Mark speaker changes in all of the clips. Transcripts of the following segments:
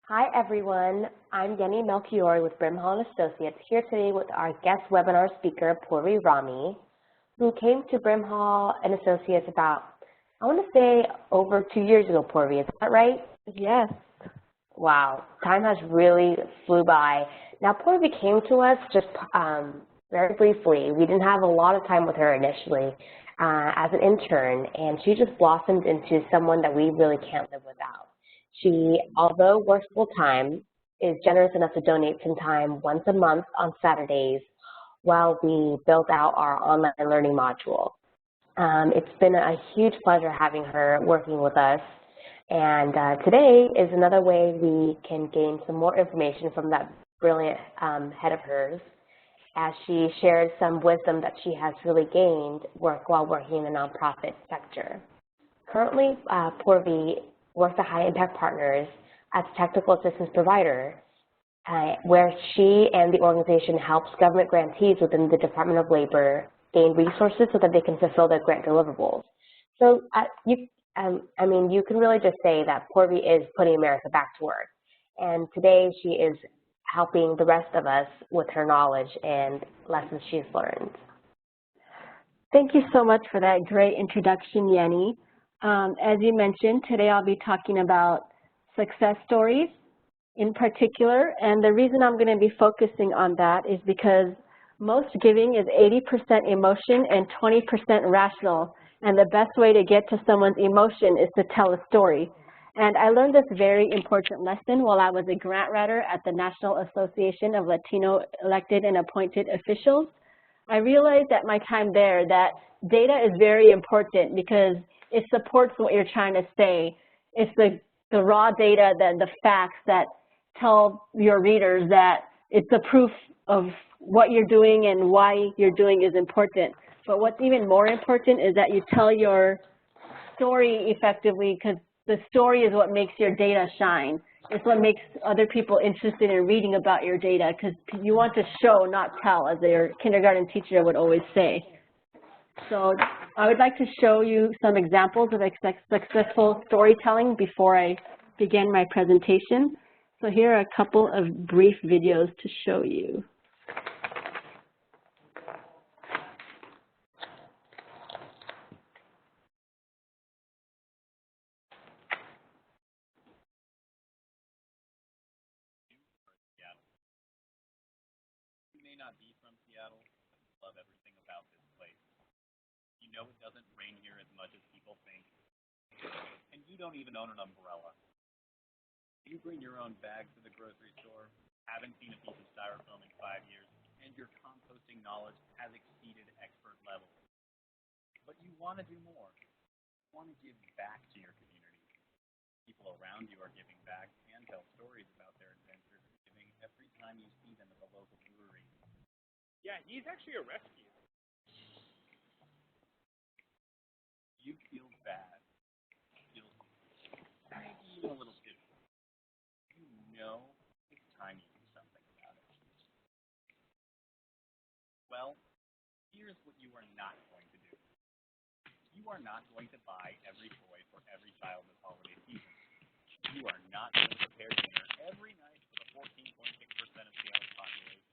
Speaker 1: Hi everyone, I'm Yenny Melchiori with Brimhall & Associates here today with our guest webinar speaker, Purvi Rami, who came to Brimhall & Associates about, I want to say, over 2 years ago, Purvi, is that right?
Speaker 2: Yes.
Speaker 1: Wow, time has really flew by. Now, Purvi came to us just very briefly. We didn't have a lot of time with her initially as an intern, and she just blossomed into someone that we really can't live without. She, although works full-time, is generous enough to donate some time once a month on Saturdays while we build out our online learning module. It's been a huge pleasure having her working with us, and today is another way we can gain some more information from that brilliant head of hers as she shares some wisdom that she has really gained while working in the nonprofit sector. Currently, Purvi works at High Impact Partners as a technical assistance provider, where she and the organization helps government grantees within the Department of Labor gain resources so that they can fulfill their grant deliverables. So you can really just say that Purvi is putting America back to work. And today she is helping the rest of us with her knowledge and lessons she's learned.
Speaker 2: Thank you so much for that great introduction, Yenny. As you mentioned, today I'll be talking about success stories in particular, and the reason I'm going to be focusing on that is because most giving is 80% emotion and 20% rational, and the best way to get to someone's emotion is to tell a story. And I learned this very important lesson while I was a grant writer at the National Association of Latino Elected and Appointed Officials. I realized at my time there that data is very important because it supports what you're trying to say. It's the raw data, the facts that tell your readers that it's a proof of what you're doing and why you're doing is important. But what's even more important is that you tell your story effectively, because the story is what makes your data shine. It's what makes other people interested in reading about your data, because you want to show, not tell, as your kindergarten teacher would always say. So I would like to show you some examples of successful storytelling before I begin my presentation. So here are a couple of brief videos to show you.
Speaker 3: Not be from Seattle, but love everything about this place. You know it doesn't rain here as much as people think, and you don't even own an umbrella. You bring your own bags to the grocery store, haven't seen a piece of styrofoam in 5 years, and your composting knowledge has exceeded expert levels. But you want to do more. You want to give back to your community. People around you are giving back and tell stories about their adventures in giving every time you see them at the local brewery.
Speaker 4: Yeah, he's actually a rescue.
Speaker 3: You feel bad. Feel maybe even a little dizzy. You know it's time you do something about it. Well, here's what you are not going to do. You are not going to buy every toy for every child this holiday season. You are not going to prepare dinner every night for the 14.6% of Seattle's population.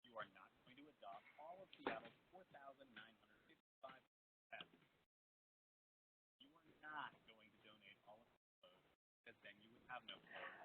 Speaker 3: You are not going to adopt all of Seattle's 4,955 pets. You are not going to donate all of the clothes, because then you would have no clothes.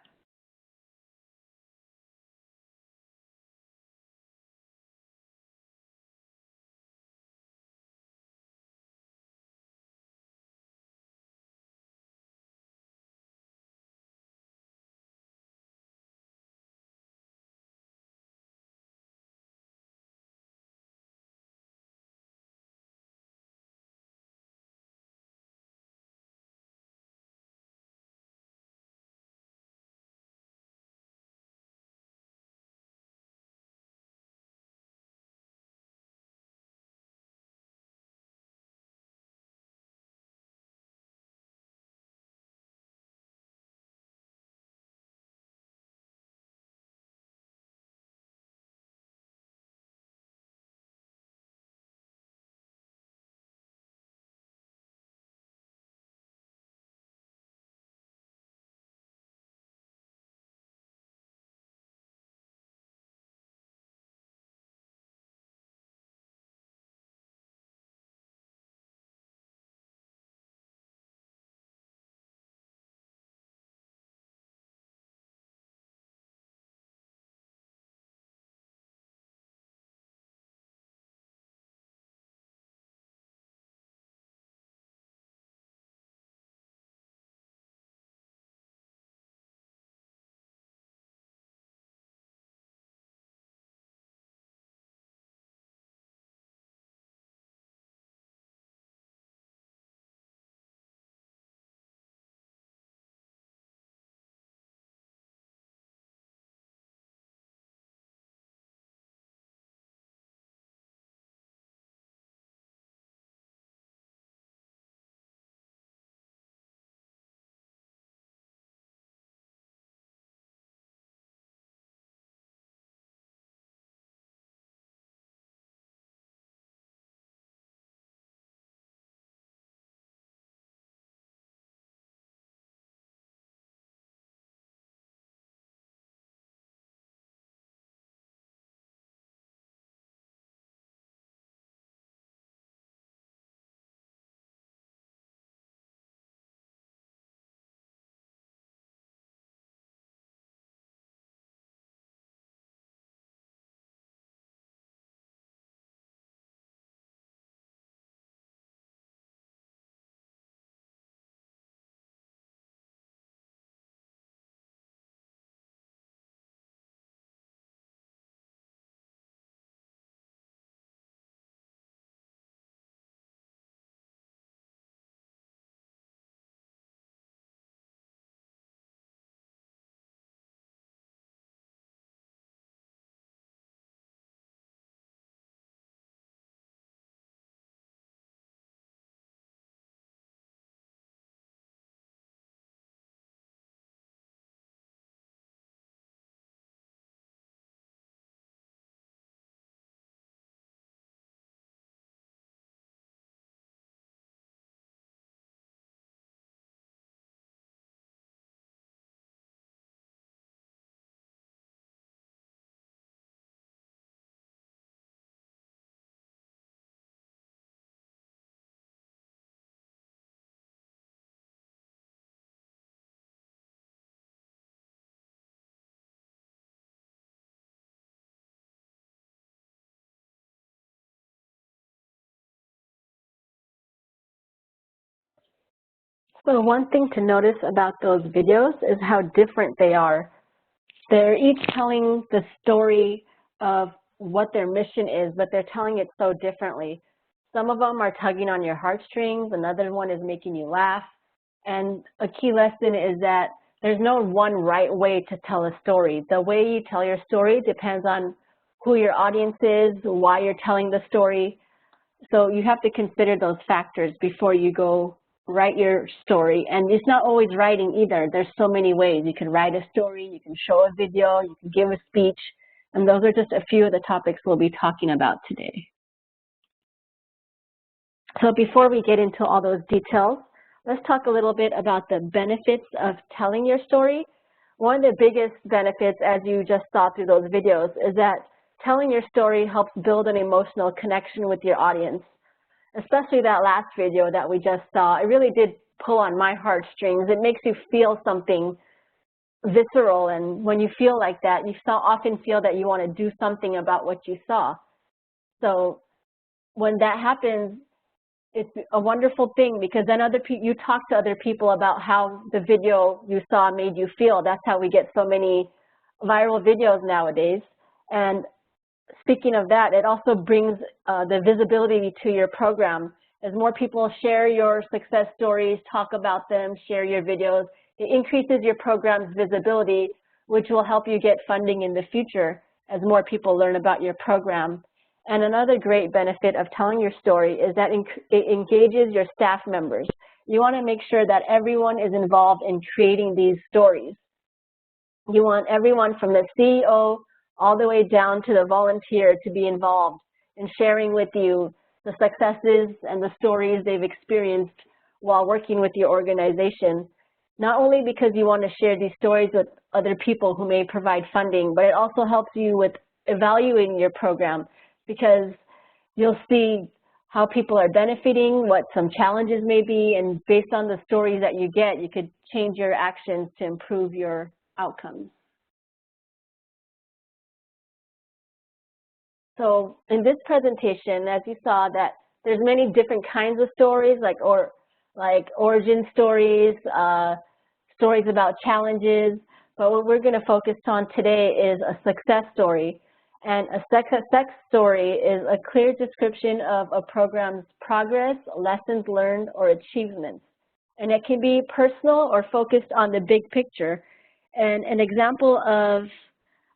Speaker 2: So one thing to notice about those videos is how different they are. They're each telling the story of what their mission is, but they're telling it so differently. Some of them are tugging on your heartstrings, another one is making you laugh, and a key lesson is that there's no one right way to tell a story. The way you tell your story depends on who your audience is, why you're telling the story. So you have to consider those factors before you go write your story. And it's not always writing either. There's so many ways. You can write a story, you can show a video, you can give a speech, and those are just a few of the topics we'll be talking about today. So before we get into all those details, let's talk a little bit about the benefits of telling your story. One of the biggest benefits, as you just saw through those videos, is that telling your story helps build an emotional connection with your audience. Especially that last video that we just saw, it really did pull on my heartstrings. It makes you feel something visceral, and when you feel like that, you often feel that you want to do something about what you saw. So when that happens, it's a wonderful thing, because then you talk to other people about how the video you saw made you feel. That's how we get so many viral videos nowadays. And speaking of that, it also brings the visibility to your program. As more people share your success stories, talk about them, share your videos, it increases your program's visibility, which will help you get funding in the future as more people learn about your program. And another great benefit of telling your story is that it engages your staff members. You want to make sure that everyone is involved in creating these stories. You want everyone from the CEO all the way down to the volunteer to be involved in sharing with you the successes and the stories they've experienced while working with your organization. Not only because you want to share these stories with other people who may provide funding, but it also helps you with evaluating your program, because you'll see how people are benefiting, what some challenges may be, and based on the stories that you get, you could change your actions to improve your outcomes. So in this presentation, as you saw, that there's many different kinds of stories, like origin stories, stories about challenges, but what we're going to focus on today is a success story. And a success story is a clear description of a program's progress, lessons learned, or achievements. And it can be personal or focused on the big picture. And an example of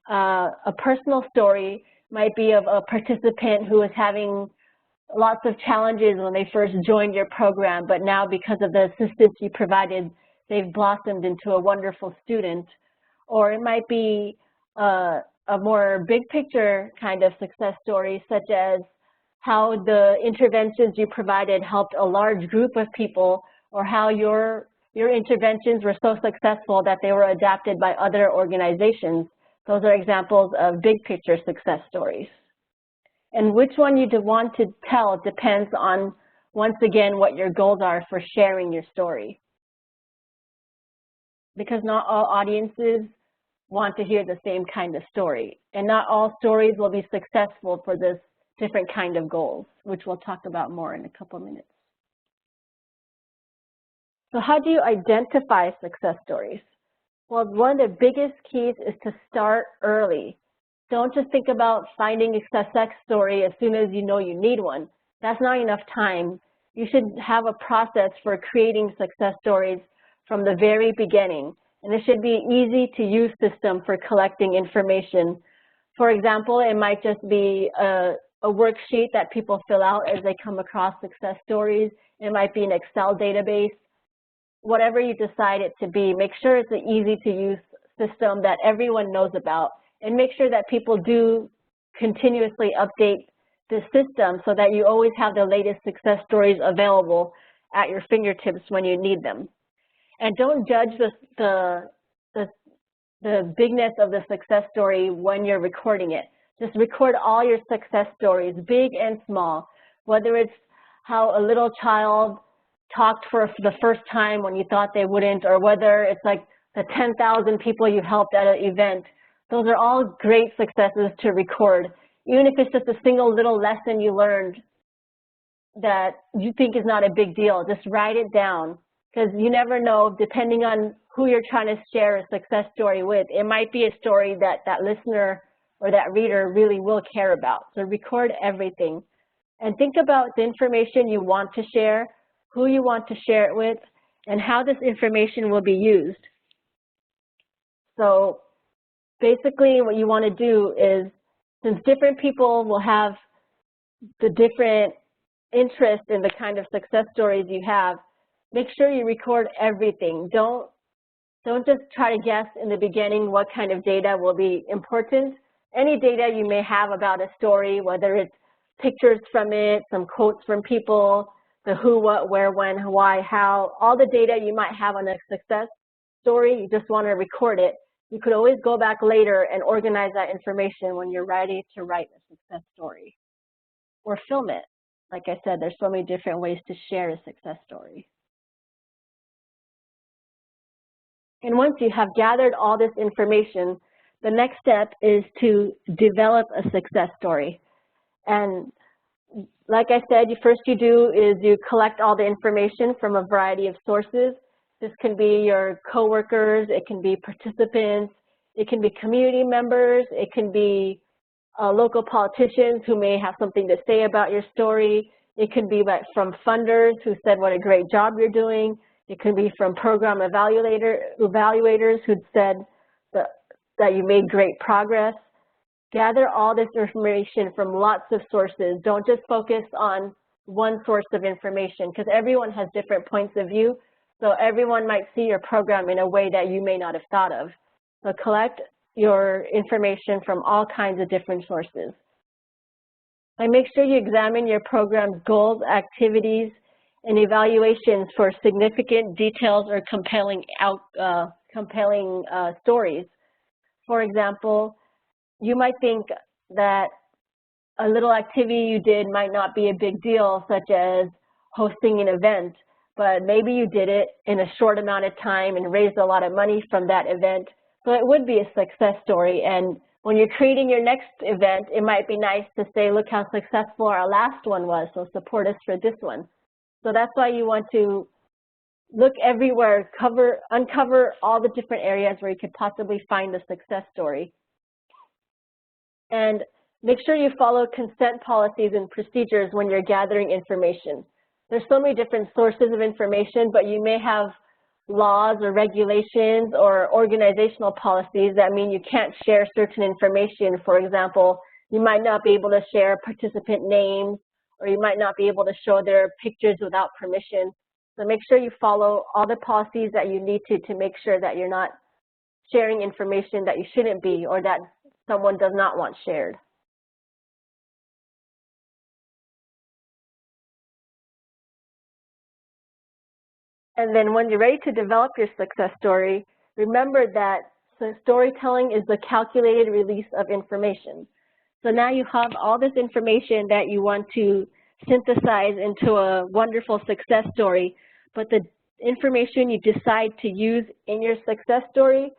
Speaker 2: a personal story might be of a participant who is having lots of challenges when they first joined your program, but now because of the assistance you provided, they've blossomed into a wonderful student. Or it might be a more big picture kind of success story, such as how the interventions you provided helped a large group of people, or how your interventions were so successful that they were adapted by other organizations. Those are examples of big picture success stories. And which one you want to tell depends on, once again, what your goals are for sharing your story. Because not all audiences want to hear the same kind of story. And not all stories will be successful for this different kind of goals, which we'll talk about more in a couple minutes. So how do you identify success stories? Well, one of the biggest keys is to start early. Don't just think about finding a success story as soon as you know you need one. That's not enough time. You should have a process for creating success stories from the very beginning. And it should be an easy-to-use system for collecting information. For example, it might just be a worksheet that people fill out as they come across success stories. It might be an Excel database. Whatever you decide it to be, make sure it's an easy-to-use system that everyone knows about, and make sure that people do continuously update the system so that you always have the latest success stories available at your fingertips when you need them. And don't judge the bigness of the success story when you're recording it. Just record all your success stories, big and small, whether it's how a little child talked for the first time when you thought they wouldn't, or whether it's like the 10,000 people you helped at an event. Those are all great successes to record. Even if it's just a single little lesson you learned that you think is not a big deal, just write it down because you never know, depending on who you're trying to share a success story with, it might be a story that that listener or that reader really will care about. So record everything. And think about the information you want to share, who you want to share it with, and how this information will be used. So basically what you want to do is, since different people will have the different interest in the kind of success stories you have, make sure you record everything. Don't just try to guess in the beginning what kind of data will be important. Any data you may have about a story, whether it's pictures from it, some quotes from people, the who, what, where, when, why, how, all the data you might have on a success story, you just want to record it. You could always go back later and organize that information when you're ready to write a success story or film it. Like I said, there's so many different ways to share a success story. And once you have gathered all this information, the next step is to develop a success story. And like I said, first you do is you collect all the information from a variety of sources. This can be your coworkers, it can be participants, it can be community members, it can be local politicians who may have something to say about your story. It can be from funders who said what a great job you're doing. It can be from program evaluators who said that you made great progress. Gather all this information from lots of sources. Don't just focus on one source of information, because everyone has different points of view. So everyone might see your program in a way that you may not have thought of. So collect your information from all kinds of different sources. And make sure you examine your program's goals, activities, and evaluations for significant details or compelling stories. For example, you might think that a little activity you did might not be a big deal, such as hosting an event, but maybe you did it in a short amount of time and raised a lot of money from that event. So it would be a success story. And when you're creating your next event, it might be nice to say, look how successful our last one was, so support us for this one. So that's why you want to look everywhere, uncover all the different areas where you could possibly find a success story. And make sure you follow consent policies and procedures when you're gathering information. There's so many different sources of information, but you may have laws or regulations or organizational policies that mean you can't share certain information. For example, you might not be able to share participant names, or you might not be able to show their pictures without permission. So make sure you follow all the policies that you need to make sure that you're not sharing information that you shouldn't be or that someone does not want shared. And then when you're ready to develop your success story, remember that storytelling is the calculated release of information. So now you have all this information that you want to synthesize into a wonderful success story, but the information you decide to use in your success story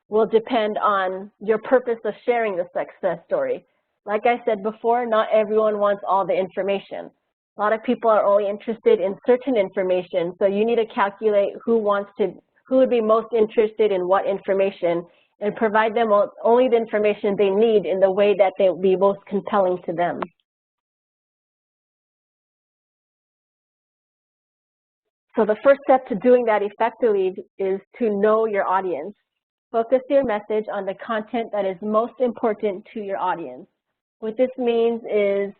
Speaker 2: will depend on your purpose of sharing the success story. Like I said before, not everyone wants all the information. A lot of people are only interested in certain information, so you need to calculate who would be most interested in what information and provide them only the information they need in the way that they will be most compelling to them. So the first step to doing that effectively is to know your audience. Focus your message on the content that is most important to your audience. What this means is,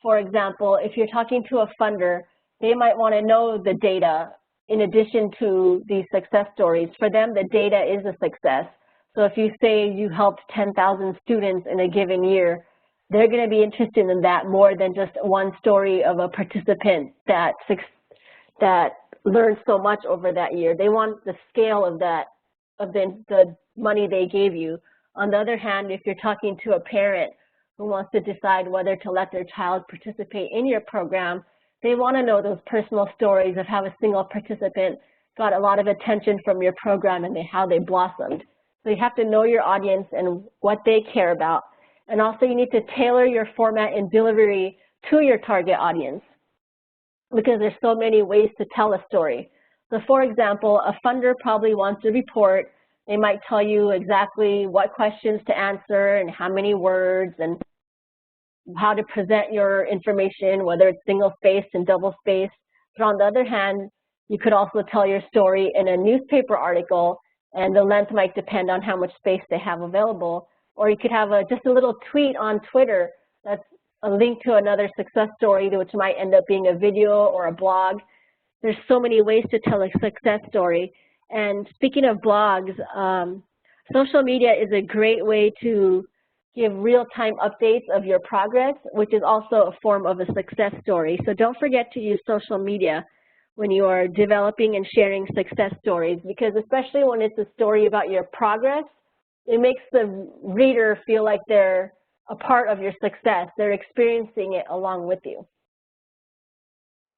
Speaker 2: for example, if you're talking to a funder, they might want to know the data in addition to these success stories. For them, the data is a success. So if you say you helped 10,000 students in a given year, they're going to be interested in that more than just one story of a participant that learned so much over that year. They want the scale of that, of the money they gave you. On the other hand, if you're talking to a parent who wants to decide whether to let their child participate in your program, they want to know those personal stories of how a single participant got a lot of attention from your program and how they blossomed. So you have to know your audience and what they care about. And also you need to tailor your format and delivery to your target audience, because there's so many ways to tell a story. So for example, a funder probably wants a report. They might tell you exactly what questions to answer and how many words and how to present your information, whether it's single-spaced and double-spaced. But on the other hand, you could also tell your story in a newspaper article, and the length might depend on how much space they have available. Or you could have just a little tweet on Twitter that's a link to another success story, which might end up being a video or a blog. There's so many ways to tell a success story. And speaking of blogs, social media is a great way to give real-time updates of your progress, which is also a form of a success story. So don't forget to use social media when you are developing and sharing success stories, because especially when it's a story about your progress, it makes the reader feel like they're a part of your success. They're experiencing it along with you.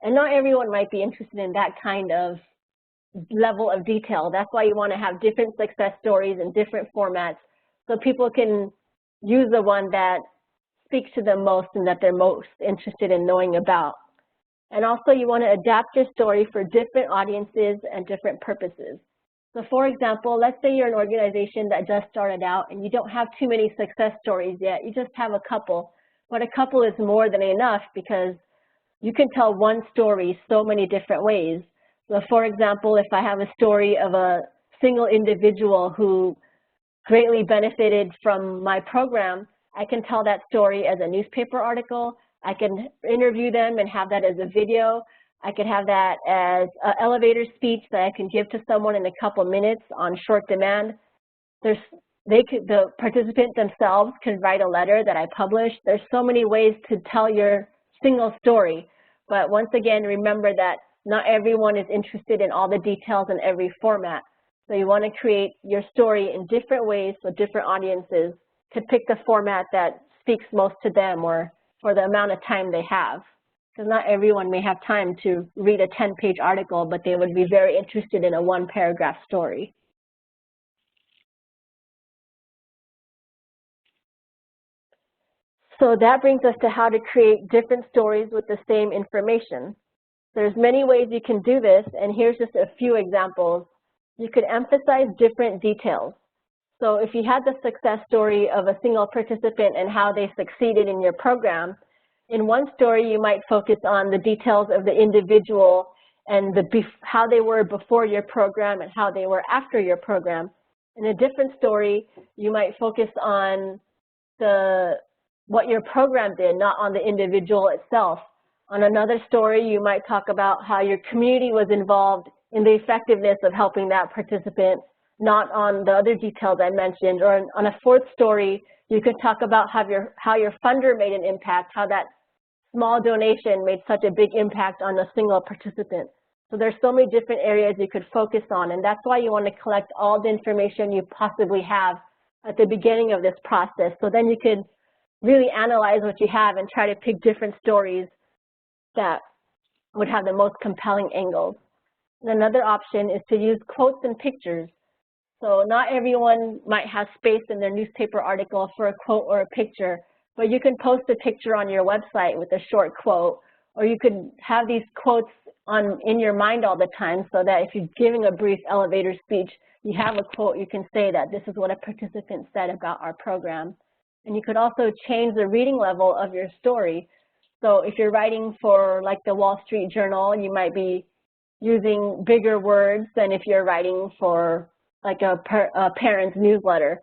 Speaker 2: And not everyone might be interested in that kind of level of detail. That's why you want to have different success stories in different formats so people can use the one that speaks to them most and that they're most interested in knowing about. And also you want to adapt your story for different audiences and different purposes. So for example, let's say you're an organization that just started out and you don't have too many success stories yet, you just have a couple. But a couple is more than enough because you can tell one story so many different ways. So for example, if I have a story of a single individual who greatly benefited from my program, I can tell that story as a newspaper article. I can interview them and have that as a video. I could have that as an elevator speech that I can give to someone in a couple minutes on short demand. The participant themselves can write a letter that I publish. There's so many ways to tell your single story. But once again, remember that not everyone is interested in all the details in every format. So you want to create your story in different ways so different audiences could pick the format that speaks most to them or for the amount of time they have. Because not everyone may have time to read a 10-page article, but they would be very interested in a one-paragraph story. So that brings us to how to create different stories with the same information. There's many ways you can do this, and here's just a few examples. You could emphasize different details. So if you had the success story of a single participant and how they succeeded in your program, in one story you might focus on the details of the individual and how they were before your program and how they were after your program. In a different story, you might focus on what your program did, not on the individual itself. On another story, you might talk about how your community was involved in the effectiveness of helping that participant, not on the other details I mentioned. Or on a fourth story, you could talk about how your funder made an impact, how that small donation made such a big impact on a single participant. So there's so many different areas you could focus on, and that's why you want to collect all the information you possibly have at the beginning of this process. So then you could really analyze what you have and try to pick different stories that would have the most compelling angles. And another option is to use quotes and pictures. So not everyone might have space in their newspaper article for a quote or a picture, but you can post a picture on your website with a short quote, or you could have these quotes in your mind all the time so that if you're giving a brief elevator speech, you have a quote, you can say that this is what a participant said about our program. And you could also change the reading level of your story. So if you're writing for like the Wall Street Journal, you might be using bigger words than if you're writing for like a parent's newsletter.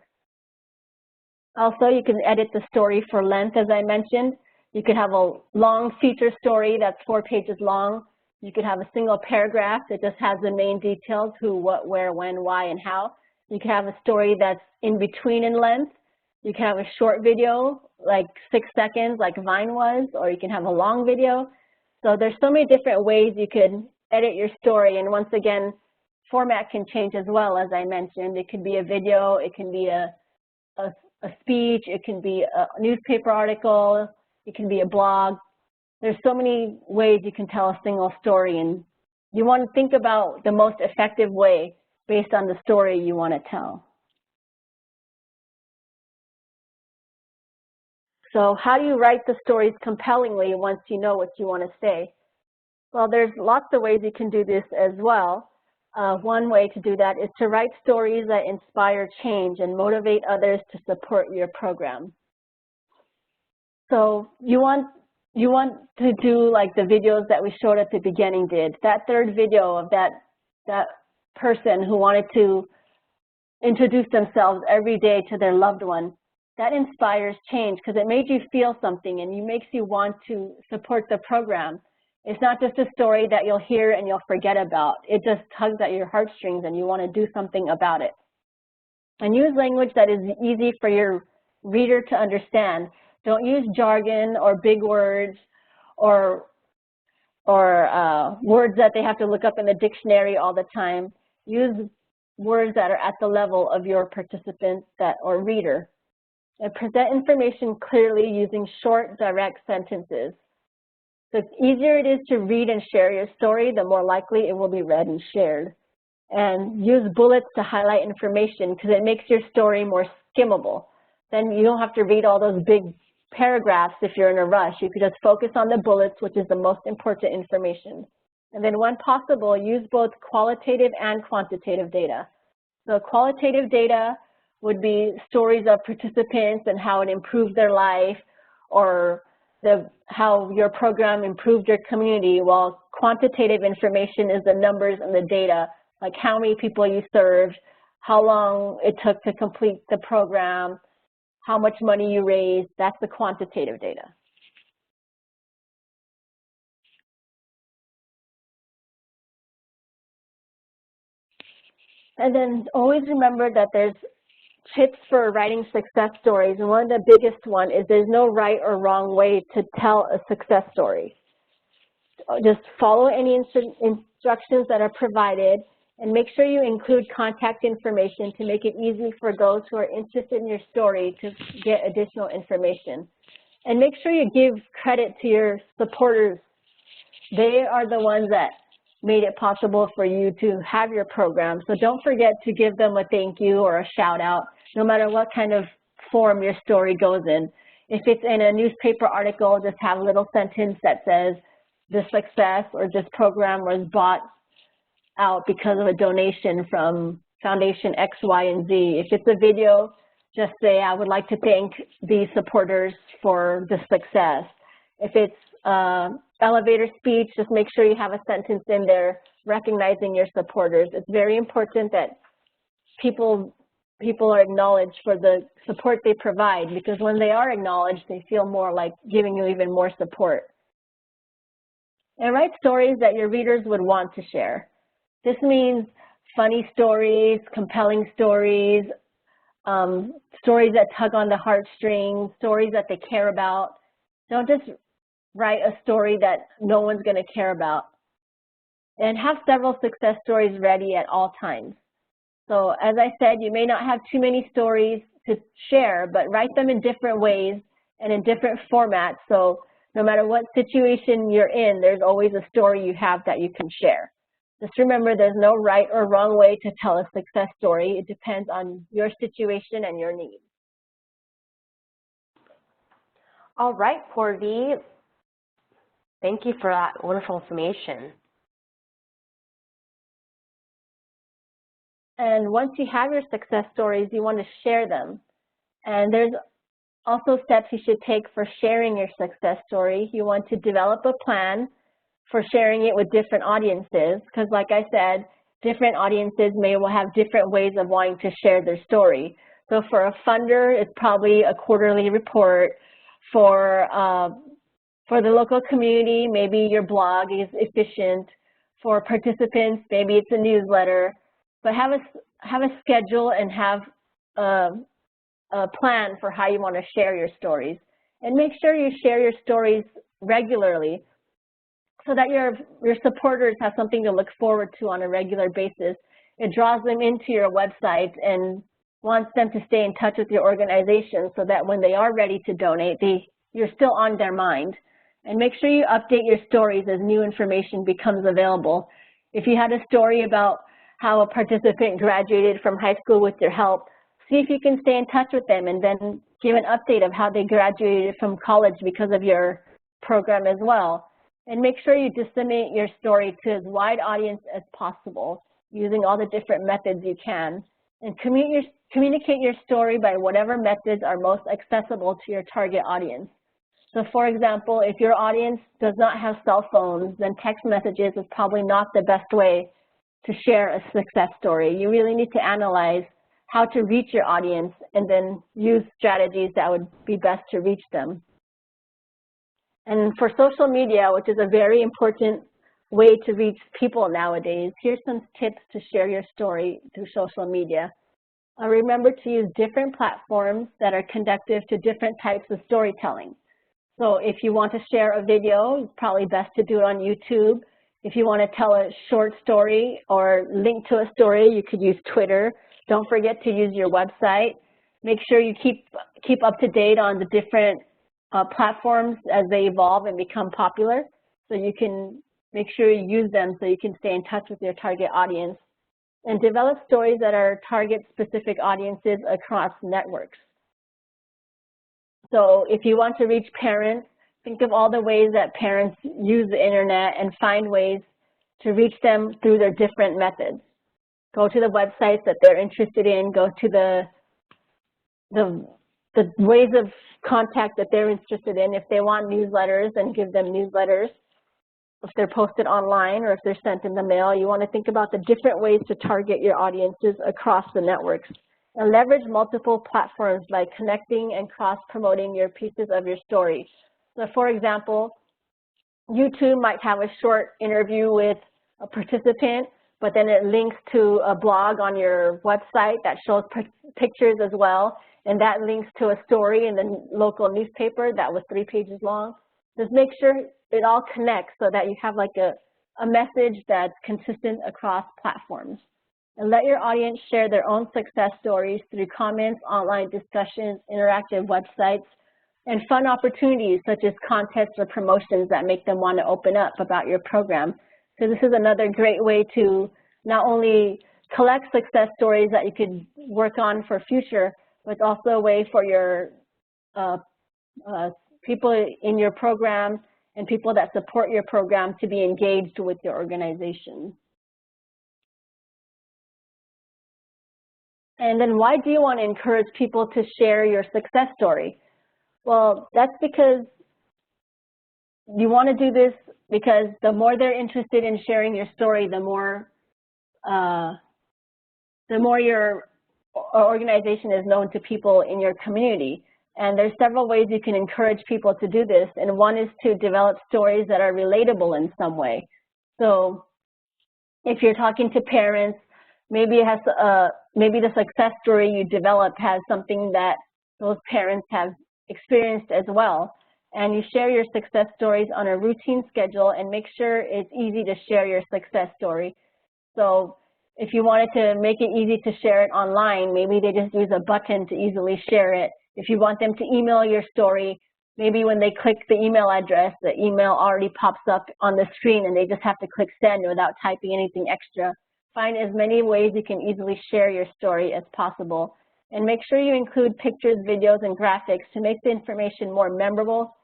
Speaker 2: Also, you can edit the story for length, as I mentioned. You could have a long feature story that's 4 pages long. You could have a single paragraph that just has the main details, who, what, where, when, why, and how. You can have a story that's in between in length. You can have a short video, like 6 seconds, like Vine was, or you can have a long video. So there's so many different ways you could edit your story, and once again, format can change as well, as I mentioned. It could be a video, it can be a speech, it can be a newspaper article, it can be a blog. There's so many ways you can tell a single story, and you want to think about the most effective way based on the story you want to tell. So how do you write the stories compellingly once you know what you want to say? Well, there's lots of ways you can do this as well. one way to do that is to write stories that inspire change and motivate others to support your program. So you want to do like the videos that we showed at the beginning did. That third video of that person who wanted to introduce themselves every day to their loved one, that inspires change because it made you feel something and it makes you want to support the program. It's not just a story that you'll hear and you'll forget about. It just tugs at your heartstrings and you want to do something about it. And use language that is easy for your reader to understand. Don't use jargon or big words or words that they have to look up in the dictionary all the time. Use words that are at the level of your participant or reader. And present information clearly using short, direct sentences. The easier it is to read and share your story, the more likely it will be read and shared. And use bullets to highlight information because it makes your story more skimmable. Then you don't have to read all those big paragraphs if you're in a rush. You could just focus on the bullets, which is the most important information. And then when possible, use both qualitative and quantitative data. So qualitative data would be stories of participants and how it improved their life, or how your program improved your community, while quantitative information is the numbers and the data, like how many people you served, how long it took to complete the program, how much money you raised. That's the quantitative data. And then always remember that there's tips for writing success stories, and one of the biggest one is there's no right or wrong way to tell a success story. Just follow any instructions that are provided, and make sure you include contact information to make it easy for those who are interested in your story to get additional information. And make sure you give credit to your supporters. They are the ones that made it possible for you to have your program. So don't forget to give them a thank you or a shout out, no matter what kind of form your story goes in. If it's in a newspaper article, just have a little sentence that says, this success or this program was bought out because of a donation from Foundation X, Y, and Z. If it's a video, just say, I would like to thank the supporters for the success. If it's elevator speech, just make sure you have a sentence in there recognizing your supporters. It's very important that people are acknowledged for the support they provide, because when they are acknowledged, they feel more like giving you even more support. And write stories that your readers would want to share. This means funny stories, compelling stories, stories that tug on the heartstrings, stories that they care about. Don't just write a story that no one's going to care about. And have several success stories ready at all times. So as I said, you may not have too many stories to share, but write them in different ways and in different formats. So no matter what situation you're in, there's always a story you have that you can share. Just remember, there's no right or wrong way to tell a success story. It depends on your situation and your needs.
Speaker 1: All right, Purvi. Thank you for that wonderful information.
Speaker 2: And once you have your success stories, you want to share them. And there's also steps you should take for sharing your success story. You want to develop a plan for sharing it with different audiences, because like I said, different audiences may have different ways of wanting to share their story. So for a funder, it's probably a quarterly report. For the local community, maybe your blog is efficient. For participants, maybe it's a newsletter. But have a schedule and have a plan for how you want to share your stories. And make sure you share your stories regularly so that your supporters have something to look forward to on a regular basis. It draws them into your website and wants them to stay in touch with your organization so that when they are ready to donate, you're still on their mind. And make sure you update your stories as new information becomes available. If you had a story about how a participant graduated from high school with your help, see if you can stay in touch with them and then give an update of how they graduated from college because of your program as well. And make sure you disseminate your story to as wide audience as possible. using all the different methods you can. And communicate your story by whatever methods are most accessible to your target audience. So for example, if your audience does not have cell phones, then text messages is probably not the best way to share a success story. You really need to analyze how to reach your audience and then use strategies that would be best to reach them. And for social media, which is a very important way to reach people nowadays, here's some tips to share your story through social media. Remember to use different platforms that are conducive to different types of storytelling. So if you want to share a video, it's probably best to do it on YouTube. If you want to tell a short story or link to a story, you could use Twitter. Don't forget to use your website. Make sure you keep up to date on the different platforms as they evolve and become popular, so you can make sure you use them so you can stay in touch with your target audience. And develop stories that are target specific audiences across networks. So if you want to reach parents, think of all the ways that parents use the internet and find ways to reach them through their different methods. Go to the websites that they're interested in, go to the ways of contact that they're interested in. If they want newsletters, then give them newsletters. If they're posted online or if they're sent in the mail, you want to think about the different ways to target your audiences across the networks. And leverage multiple platforms by connecting and cross-promoting your pieces of your story. So for example, YouTube might have a short interview with a participant, but then it links to a blog on your website that shows pictures as well, and that links to a story in the local newspaper that was 3 pages long. Just make sure it all connects so that you have like a message that's consistent across platforms. And let your audience share their own success stories through comments, online discussions, interactive websites, and fun opportunities such as contests or promotions that make them want to open up about your program. So this is another great way to not only collect success stories that you could work on for future, but it's also a way for your people in your program and people that support your program to be engaged with your organization. And then why do you want to encourage people to share your success story? Well, that's because you want to do this because the more they're interested in sharing your story, the more your organization is known to people in your community. And there's several ways you can encourage people to do this, and one is to develop stories that are relatable in some way. So if you're talking to parents, maybe it has maybe the success story you develop has something that those parents have experienced as well. And you share your success stories on a routine schedule and make sure it's easy to share your success story. So if you wanted to make it easy to share it online, maybe they just use a button to easily share it. If you want them to email your story, maybe when they click the email address, the email already pops up on the screen and they just have to click send without typing anything extra. Find as many ways you can easily share your story as possible. And make sure you include pictures, videos, and graphics to make the information more memorable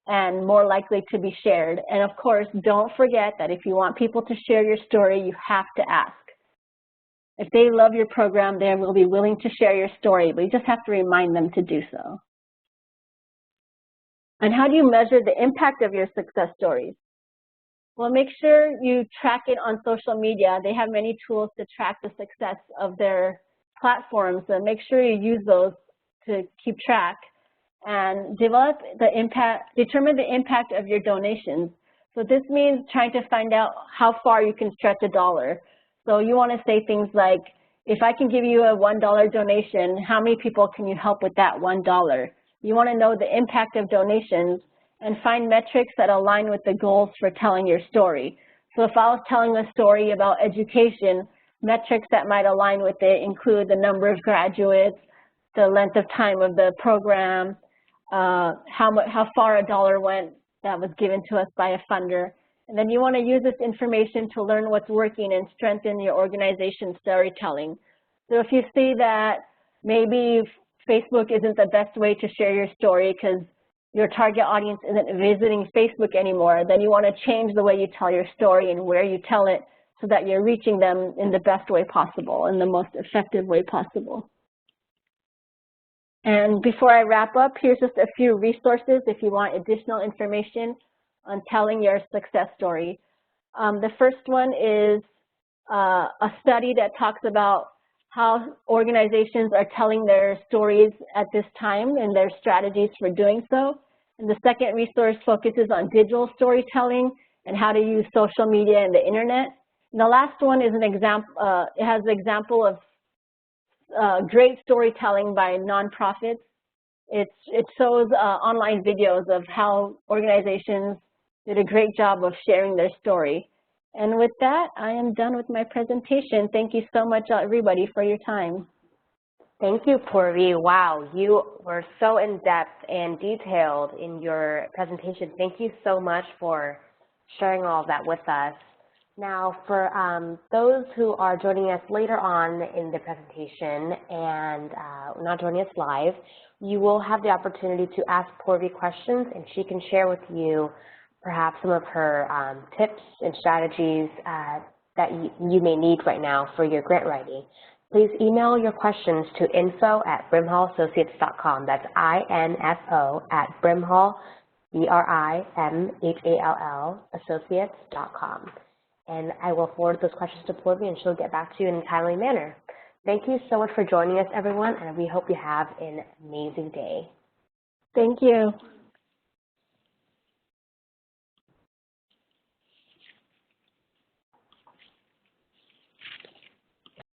Speaker 2: and more likely to be shared. And of course, don't forget that if you want people to share your story, you have to ask. If they love your program, they will be willing to share your story, but you just have to remind them to do so. And how do you measure the impact of your success stories? Well, make sure you track it on social media. They have many tools to track the success of their platforms, and make sure you use those to keep track. And develop the impact, determine the impact of your donations. So this means trying to find out how far you can stretch a dollar. So you want to say things like, if I can give you a $1 donation, how many people can you help with that $1? You want to know the impact of donations and find metrics that align with the goals for telling your story. So if I was telling a story about education, metrics that might align with it include the number of graduates, the length of time of the program, how far a dollar went that was given to us by a funder. And then you want to use this information to learn what's working and strengthen your organization's storytelling. So if you see that maybe Facebook isn't the best way to share your story because your target audience isn't visiting Facebook anymore, then you want to change the way you tell your story and where you tell it so that you're reaching them in the best way possible, in the most effective way possible. And before I wrap up, here's just a few resources if you want additional information on telling your success story. The first one is a study that talks about how organizations are telling their stories at this time and their strategies for doing so. And the second resource focuses on digital storytelling and how to use social media and the internet. And the last one is an example, it has an example of great storytelling by nonprofits. It shows online videos of how organizations did a great job of sharing their story. And with that, I am done with my presentation. Thank you so much, everybody, for your time.
Speaker 1: Thank you, Purvi. Wow, you were so in-depth and detailed in your presentation. Thank you so much for sharing all of that with us. Now, for those who are joining us later on in the presentation and not joining us live, you will have the opportunity to ask Purvi questions, and she can share with you perhaps some of her tips and strategies that you may need right now for your grant writing. Please email your questions to info@brimhallassociates.com. That's info@brimhall, BRIMHALL, associates.com. And I will forward those questions to Purvi, and she'll get back to you in a timely manner. Thank you so much for joining us, everyone, and we hope you have an amazing day.
Speaker 2: Thank you.